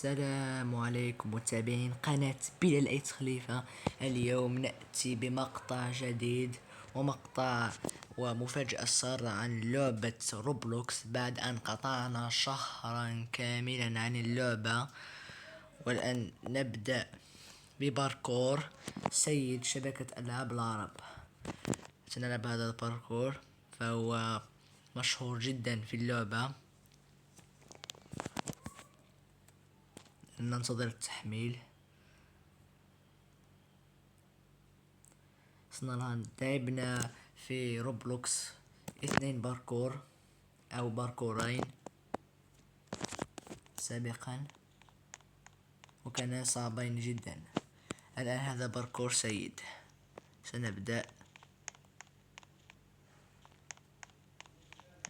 السلام عليكم متابعين قناة بلال أيت خليفة. اليوم نأتي بمقطع جديد ومفاجأة سارة عن لعبة روبلوكس بعد أن قطعنا شهرا كاملا عن اللعبة. والآن نبدأ بباركور سيد شبكة ألعاب العرب. سنلعب هذا الباركور فهو مشهور جدا في اللعبة. ننتظر التحميل. صرنا لعبنا في روبلوكس 2 باركور او باركورين سابقا وكان صعبين جدا. الان هذا باركور سيد. سنبدأ.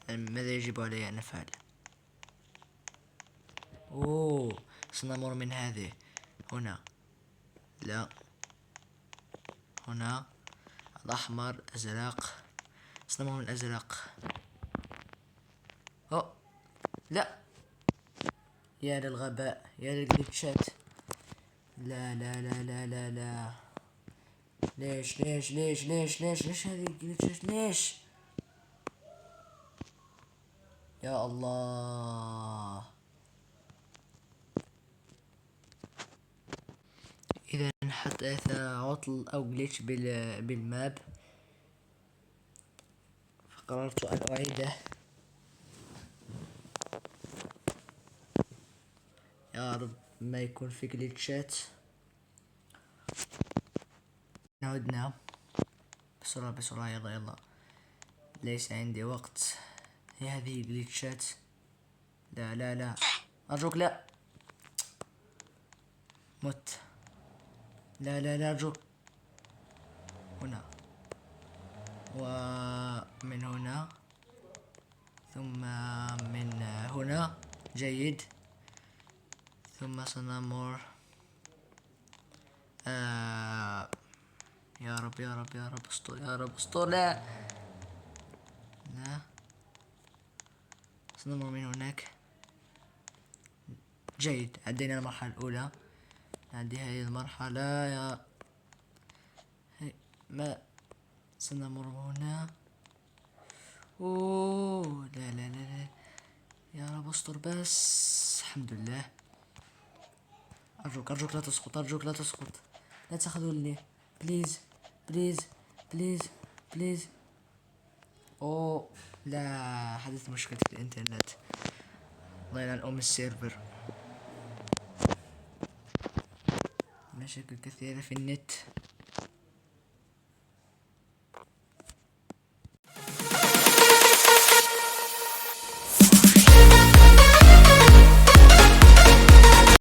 ماذا يجب علي ان افعل؟ سنمر من هذه هنا، لا هنا الأحمر أزرق. سنمر من الأزرق. لا، يا للغباء، يا للجليتشات. لا لا لا لا لا لا، ليش هذه الجليتشات؟ ليش يا الله؟ إذا حدث عطل أو جليتش بالماب فقررت أن أعيده. يا رب ما يكون في جليتشات. عدنا بسرعة يلا. ليس عندي وقت. هي هذه جليتشات. لا أرجوك لا. مت. لا أرجوك. هنا ومن هنا ثم من هنا. جيد. ثم سنمر. يا رب استر. لا سنمر من هناك. جيد، عدينا المرحلة الأولى. نعدي هذه المرحلة ما سنمر هنا. لا يا رب استر بس. الحمد لله. أرجوك لا تسقط. لا تخذلني بليز. لا، حدث مشكلة في الإنترنت. الله يلعن أم السيرفر. مشاكل كثيرة في النت.